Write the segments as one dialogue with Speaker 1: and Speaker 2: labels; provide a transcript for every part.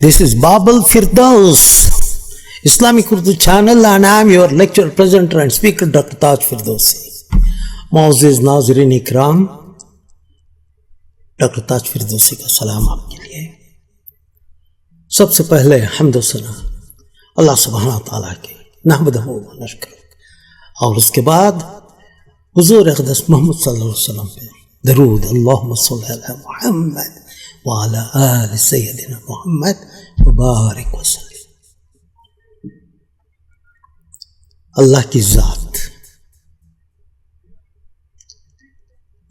Speaker 1: This is Babel Firdaus, Islamic Urdu channel, and I am your lecturer, presenter and speaker, Dr. Taj Firdausi. Mu'azziz Nazirin Ikram, doctor Taj Firdausi का सलाम आपके लिए। सबसे पहले हम्द व सना अल्लाह सुब्हानहू व तआला के नहमदहू व नशकुरुहू, और उसके बाद हुजूर अक़दस मोहम्मद सल्लल्लाहु अलैहि वसल्लम पे दरूद, अल्लाहुम्मा सल्लि अला मुहम्मद व अला आलि सय्यदिना मुहम्मद व बारिक व सल्लिम। अल्लाह की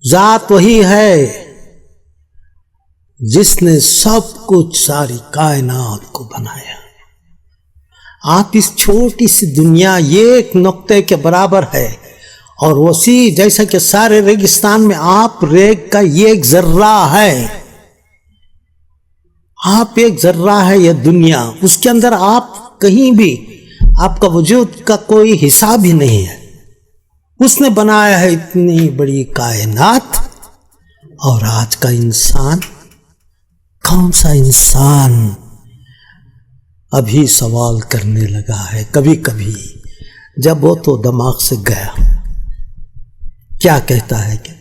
Speaker 1: ज़ात वही है जिसने सब कुछ, सारी कायनात को बनाया। आप इस छोटी सी दुनिया एक नुक्ते के बराबर है, और वसी जैसा कि सारे रेगिस्तान में आप रेग का एक जर्रा है। आप एक जर्रा है यह दुनिया, उसके अंदर आप कहीं भी, आपका वजूद का कोई हिसाब ही नहीं है। उसने बनाया है इतनी बड़ी कायनात। और आज का इंसान, कौन सा इंसान अभी सवाल करने लगा है कभी कभी, जब वो तो दिमाग से गया, क्या कहता है कि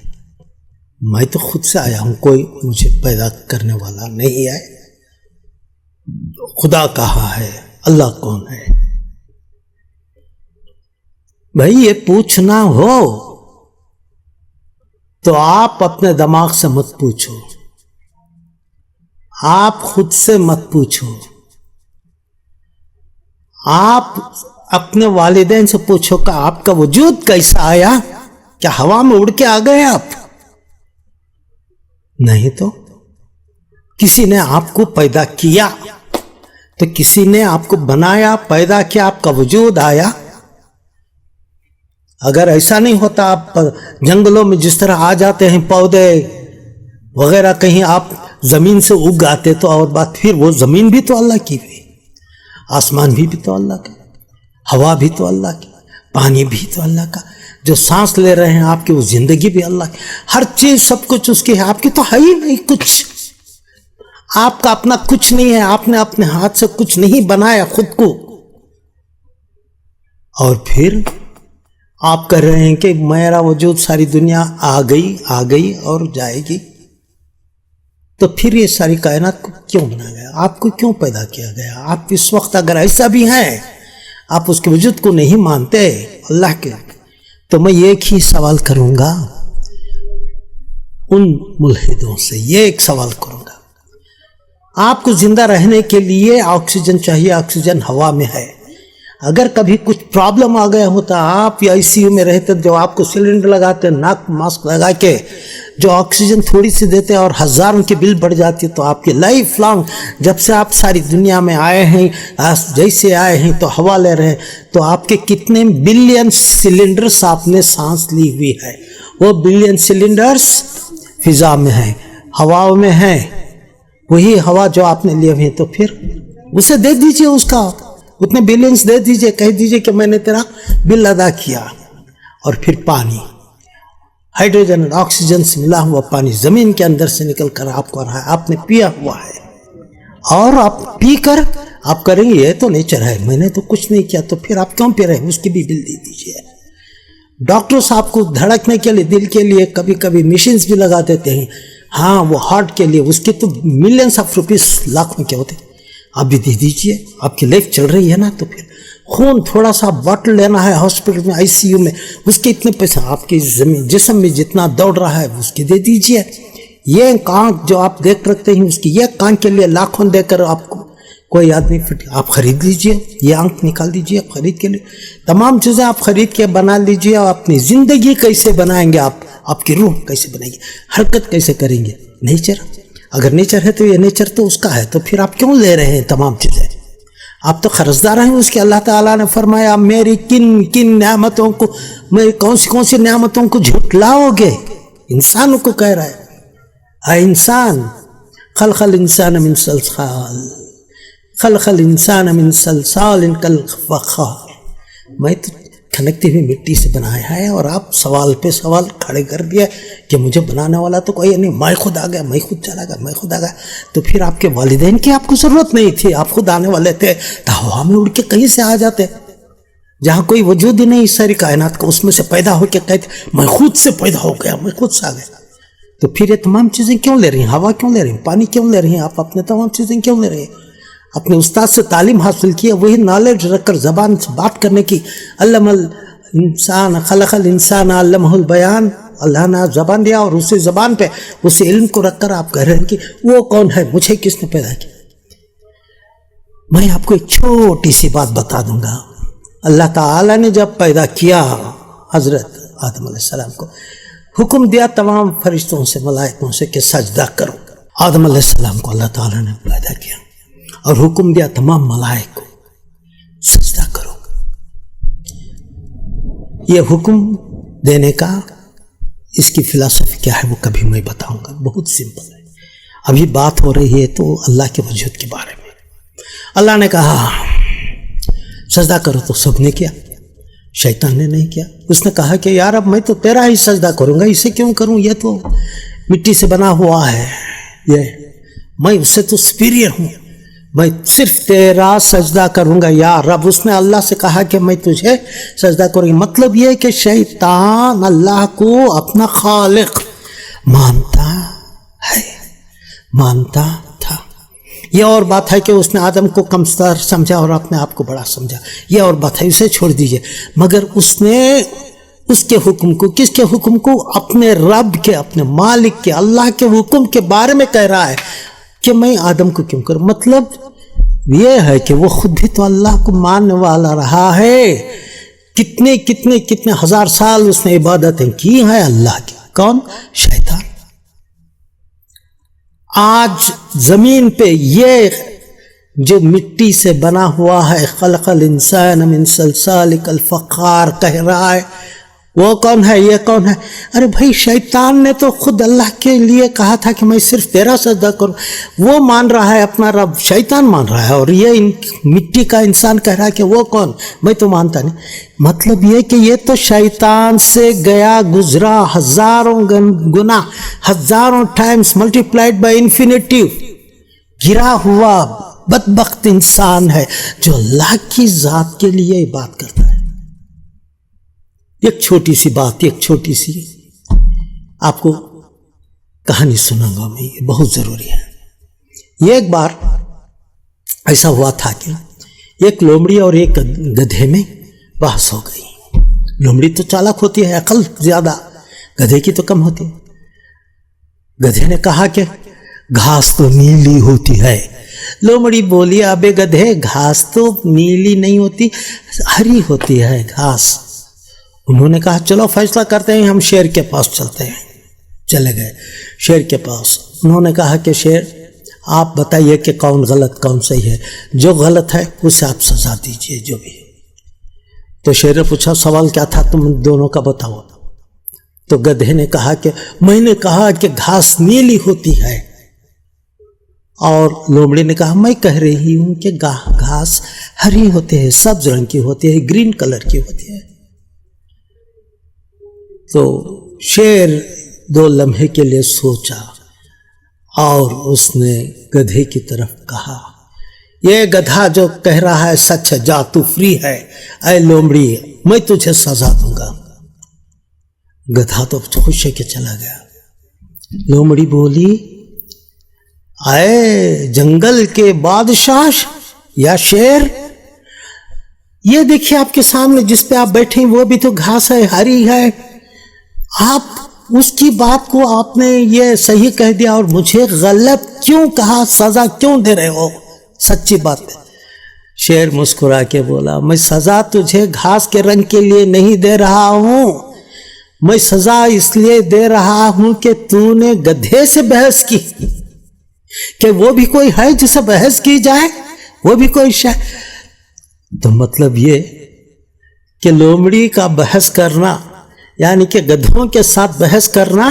Speaker 1: मैं तो खुद से आया हूं, कोई मुझे पैदा करने वाला नहीं है। खुदा कहाँ है, अल्लाह कौन है? भाई ये पूछना हो तो आप अपने दिमाग से मत पूछो, आप खुद से मत पूछो, आप अपने वालिदैन से पूछो कि आपका वजूद कैसा आया? क्या हवा में उड़ के आ गए आप? नहीं तो किसी ने आपको पैदा किया, तो किसी ने आपको बनाया, पैदा किया, आपका वजूद आया। अगर ऐसा नहीं होता, आप जंगलों में जिस तरह आ जाते हैं पौधे वगैरह, कहीं आप जमीन से उग आते तो और बात, फिर वो जमीन भी तो अल्लाह की हुई, आसमान भी तो अल्लाह का, हवा भी तो अल्लाह की, पानी भी तो अल्लाह का, जो सांस ले रहे हैं आपकी वो जिंदगी भी अल्लाह की, हर चीज सब कुछ उसकी है, आपकी तो है ही नहीं कुछ। आपका अपना कुछ नहीं है, आपने अपने हाथ से कुछ नहीं बनाया खुद को। और फिर आप कह रहे हैं कि मेरा वजूद, सारी दुनिया आ गई और जाएगी। तो फिर ये सारी कायनात को क्यों बनाया गया? आपको क्यों पैदा किया गया? आप इस वक्त अगर ऐसा भी हैं, आप उसके वजूद को नहीं मानते अल्लाह के, तो मैं एक ही सवाल करूंगा उन मुल्हिदों से, ये एक सवाल करूंगा। आपको जिंदा रहने के लिए ऑक्सीजन चाहिए, ऑक्सीजन हवा में है। अगर कभी कुछ प्रॉब्लम आ गया होता, आप या आईसीयू में रहते, जो आपको सिलेंडर लगाते, नाक मास्क लगा के जो ऑक्सीजन थोड़ी सी देते और हजारों की बिल बढ़ जाती, तो आपकी लाइफ लॉन्ग, जब से आप सारी दुनिया में आए हैं, जैसे आए हैं तो हवा ले रहे हैं, तो आपके कितने बिलियन सिलेंडर्स आपने सांस ली हुई है। वो बिलियन सिलेंडर्स फिजा में है, हवाओं में है, वही हवा जो आपने लिए हुए, तो फिर उसे दे दीजिए, उसका उतने बिलियंस दे दीजिए, कह दीजिए कि मैंने तेरा बिल अदा किया। और फिर पानी, हाइड्रोजन और ऑक्सीजन से मिला हुआ पानी जमीन के अंदर से निकल कर आपको आ रहा है, आपने पिया हुआ है, और आप पी कर आप करेंगे ये तो नेचर है, मैंने तो कुछ नहीं किया, तो फिर आप क्यों पी रहे हैं? उसकी भी बिल दे दीजिए। डॉक्टर्स आपको धड़कने के लिए, दिल के लिए कभी कभी मशीन्स भी लगा देते हैं, हाँ वो हार्ट के लिए, उसके तो मिलियंस ऑफ रुपीस, लाखों के होते, आप भी दे दीजिए। आपकी लाइफ चल रही है ना, तो फिर खून थोड़ा सा बॉटल लेना है हॉस्पिटल में, आईसीयू में, उसके इतने पैसे, आपके जिस्म में जितना दौड़ रहा है उसके दे दीजिए। ये आंख जो आप देख रखते हैं, उसकी ये आंख के लिए लाखों देकर आपको कोई आदमी फिट, आप खरीद लीजिए, ये आंख निकाल दीजिए खरीद के लिए, तमाम चीज़ें आप खरीद के बना लीजिए। और अपनी ज़िंदगी कैसे बनाएंगे आप, आपकी रूह कैसे बनाएंगे, हरकत कैसे करेंगे? नेचर, अगर नेचर है तो ये नेचर तो उसका है, तो फिर आप क्यों ले रहे हैं तमाम चीज़ें? आप तो कर्जदार हैं उसके। अल्लाह ताला ने फरमाया, मेरी किन किन नेमतों को, मैं कौन सी नेमतों को झुटलाओगे? इंसानों को कह रहा है, है इंसान, खलखल इंसान मिन सलसाल, खलखल इंसान मिन सलसाल कल फखार, मैं तो کھنکتی ہوئی مٹی سے بنایا ہے، اور آپ سوال پہ سوال کھڑے کر دیا کہ مجھے بنانے والا تو کوئی نہیں، میں خود آ گیا، میں خود چلا گیا، میں خود آ گیا۔ تو پھر آپ کے والدین کی آپ کو ضرورت نہیں تھی، آپ خود آنے والے تھے، تو ہوا میں اڑ کے کہیں سے آ جاتے، جہاں کوئی وجود ہی نہیں اس ساری کائنات کا، اس میں سے پیدا ہو کے کہتے میں خود سے پیدا ہو گیا، میں خود سے آ گیا۔ تو پھر یہ تمام چیزیں کیوں لے رہی ہیں؟ ہوا کیوں لے رہی ہیں؟ پانی کیوں لے رہی ہیں؟ آپ اپنے تمام چیزیں کیوں لے رہی ہیں؟ اپنے استاد سے تعلیم حاصل کی ہے، وہی نالج رکھ کر زبان سے بات کرنے کی، علم الانسان خلق الانسان علمہ البیان، اللہ نے زبان دیا اور اسی زبان پہ اسی علم کو رکھ کر آپ کہہ رہے ہیں کہ وہ کون ہے، مجھے کس نے پیدا کیا؟ میں آپ کو ایک چھوٹی سی بات بتا دوں گا۔ اللہ تعالیٰ نے جب پیدا کیا حضرت آدم علیہ السلام کو، حکم دیا تمام فرشتوں سے، ملائکوں سے کہ سجدہ کرو۔ آدم علیہ السلام کو اللہ تعالیٰ نے پیدا کیا اور حکم دیا تمام ملائکوں کو سجدہ کرو۔ یہ حکم دینے کا اس کی فلسفی کیا ہے وہ کبھی میں بتاؤں گا، بہت سمپل ہے۔ ابھی بات ہو رہی ہے تو اللہ کے وجود کے بارے میں۔ اللہ نے کہا سجدہ کرو تو سب نے کیا، شیطان نے نہیں کیا۔ اس نے کہا کہ یار اب میں تو تیرا ہی سجدہ کروں گا، اسے کیوں کروں، یہ تو مٹی سے بنا ہوا ہے، یہ میں اس سے تو سپیریئر ہوں، میں صرف تیرا سجدہ کروں گا یا رب۔ اس نے اللہ سے کہا کہ میں تجھے سجدہ کروں گا۔ مطلب یہ کہ شیطان اللہ کو اپنا خالق مانتا ہے، مانتا تھا۔ یہ اور بات ہے کہ اس نے آدم کو کمتر سمجھا اور اپنے آپ کو بڑا سمجھا، یہ اور بات ہے، اسے چھوڑ دیجئے۔ مگر اس نے اس کے حکم کو، کس کے حکم کو؟ اپنے رب کے، اپنے مالک کے، اللہ کے حکم کے بارے میں کہہ رہا ہے کہ میں آدم کو کیوں کروں۔ مطلب یہ ہے کہ وہ خود بھی تو اللہ کو ماننے والا رہا ہے، کتنے کتنے کتنے ہزار سال اس نے عبادتیں کی ہیں اللہ کی۔ کون؟ شیطان۔ آج زمین پہ یہ جو مٹی سے بنا ہوا ہے، خلق الانسان من صلصال کالفخار کہہ رہا ہے، وہ کون ہے؟ یہ کون ہے؟ ارے بھائی شیطان نے تو خود اللہ کے لیے کہا تھا کہ میں صرف تیرا سجدہ کروں۔ وہ مان رہا ہے اپنا رب، شیطان مان رہا ہے، اور یہ مٹی کا انسان کہہ رہا ہے کہ وہ کون، میں تو مانتا نہیں۔ مطلب یہ کہ یہ تو شیطان سے گیا گزرا ہزاروں گنا، ہزاروں ٹائمز ملٹیپلائڈ بائی انفینیٹیو گرا ہوا بدبخت انسان ہے جو اللہ کی ذات کے لیے بات کرتا ہے۔ ایک چھوٹی سی بات، ایک چھوٹی سی آپ کو کہانی سناؤں گا میں، یہ بہت ضروری ہے۔ یہ ایک بار ایسا ہوا تھا کہ ایک لومڑی اور ایک گدھے میں بحث ہو گئی۔ لومڑی تو چالاک ہوتی ہے، عقل زیادہ، گدھے کی تو کم ہوتی ہے۔ گدھے نے کہا کہ گھاس تو نیلی ہوتی ہے۔ لومڑی بولی ابے گدھے، گھاس تو نیلی نہیں ہوتی، ہری ہوتی ہے گھاس۔ انہوں نے کہا چلو فیصلہ کرتے ہیں، ہم شیر کے پاس چلتے ہیں۔ چلے گئے شیر کے پاس۔ انہوں نے کہا کہ شیر آپ بتائیے کہ کون غلط کون صحیح ہے، جو غلط ہے اسے آپ سزا دیجئے جو بھی ہے۔ تو شیر نے پوچھا سوال کیا تھا، تم دونوں کا بتاؤ۔ تو گدھے نے کہا کہ میں نے کہا کہ گھاس نیلی ہوتی ہے، اور لومڑی نے کہا میں کہہ رہی ہوں کہ گھاس ہری ہوتی ہے، سبز رنگ کی ہوتی ہے، گرین کلر کی ہوتی ہے۔ تو شیر 2 لمحے کے لیے سوچا اور اس نے گدھے کی طرف کہا یہ گدھا جو کہہ رہا ہے سچ ہے، جا تو فری ہے، اے لومڑی میں تجھے سزا دوں گا۔ گدھا تو خوش ہے کہ چلا گیا۔ لومڑی بولی اے جنگل کے بادشاہ یا شیر، یہ دیکھیے آپ کے سامنے جس پہ آپ بیٹھے ہیں وہ بھی تو گھاس ہے، ہری ہے، آپ اس کی بات کو آپ نے یہ صحیح کہہ دیا اور مجھے غلط کیوں کہا، سزا کیوں دے رہے ہو؟ سچی بات ہے۔ شیر مسکرا کے بولا میں سزا تجھے گھاس کے رنگ کے لیے نہیں دے رہا ہوں، میں سزا اس لیے دے رہا ہوں کہ تو نے گدھے سے بحث کی، کہ وہ بھی کوئی ہے جسے بحث کی جائے، وہ بھی کوئی شے۔ تو مطلب یہ کہ لومڑی کا بحث کرنا یعنی کہ گدھوں کے ساتھ بحث کرنا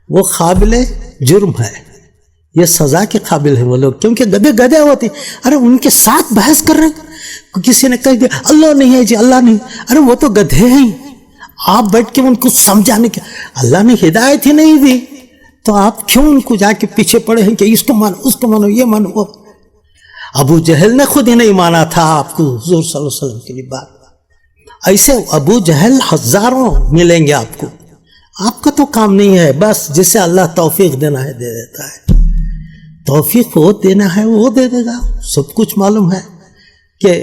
Speaker 1: وہ قابل جرم ہے، یہ سزا کے قابل ہے وہ لوگ، کیونکہ گدھے گدھے ہوتے ہیں۔ ارے ان کے ساتھ بحث کر رہے ہیں، किसी ने कह दिया अल्लाह नहीं है जी, अल्लाह नहीं, अरे वो तो गधे हैं, आप बैठ के उनको समझाने के, अल्लाह ने हिदायत ही नहीं दी तो आप क्यों उनको जाके पीछे पड़े हैं कि इसको मानो उसको मानो ये मानो वो। अबू जहल ने खुद ही नहीं माना था आपको हुजूर सल्लल्लाहु अलैहि वसल्लम की बात। ऐसे अबू जहल हजारों मिलेंगे आपको, आपका तो काम नहीं है, बस जिसे अल्लाह तौफीक देना है दे देता है, तौफीक वो देना है वो दे देगा। सब कुछ मालूम है कि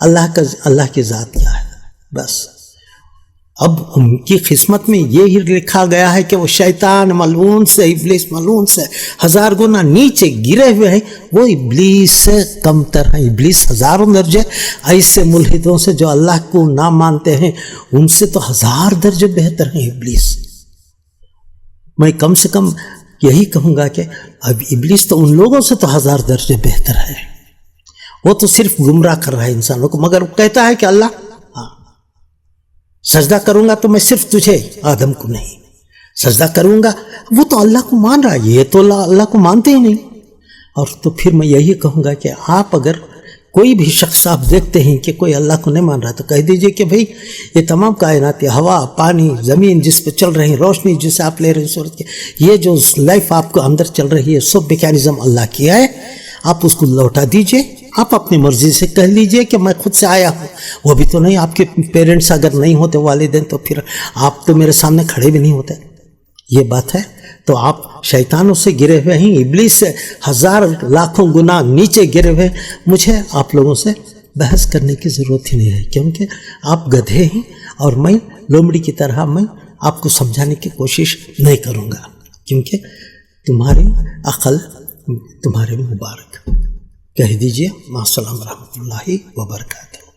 Speaker 1: अल्लाह की ज़ात क्या है बस। अब उनकी किस्मत में ये ही लिखा गया है कि वो शैतान मलऊन से, इब्लीस मलऊन से 1000 गुना नीचे गिरे हुए हैं, वो इब्लीस से कमतर है। इब्लीस हजारों दर्जे ऐसे मुल्हिदों से जो अल्लाह को ना मानते हैं उनसे तो 1000 दर्जे बेहतर हैं इब्लीस। मैं कम से कम यही कहूँगा कि अब इब्लीस तो उन लोगों से तो 1000 दर्जे बेहतर है, वो तो सिर्फ गुमराह कर रहा है इंसानों को, मगर वो कहता है कि अल्लाह सजदा करूंगा तो मैं सिर्फ तुझे, आदम को नहीं सजदा करूंगा। वो तो अल्लाह को मान रहा है, ये तो अल्लाह को मानते ही नहीं। और तो फिर मैं यही कहूँगा कि आप अगर कोई भी शख्स आप देखते हैं कि कोई अल्लाह को नहीं मान रहा तो कह दीजिए कि भाई ये तमाम कायनात, हवा, पानी, ज़मीन जिस पे चल रही, रोशनी जिसे आप ले रहे हैं सूरज की, ये जो लाइफ आपको अंदर चल रही है सब मैकेनिज्म अल्लाह किया है, आप उसको लौटा दीजिए। आप अपनी मर्जी से कह लीजिए कि मैं खुद से आया हूँ, वो भी तो नहीं, आपके पेरेंट्स अगर नहीं होते वालिदैन तो फिर आप तो मेरे सामने खड़े भी नहीं होते, ये बात है। तो आप शैतानों से गिरे हुए हैं, इब्लीस से 1000 लाखों गुना नीचे गिरे हुए। मुझे आप लोगों से बहस करने की ज़रूरत ही नहीं है, क्योंकि आप गधे हैं और मैं लोमड़ी की तरह मैं आपको समझाने की कोशिश नहीं करूँगा, क्योंकि तुम्हारी अक़ल तुम्हारे मुबारक। कह दीजिए मास्सलाम रहमतुल्लाहि व बरकातहू।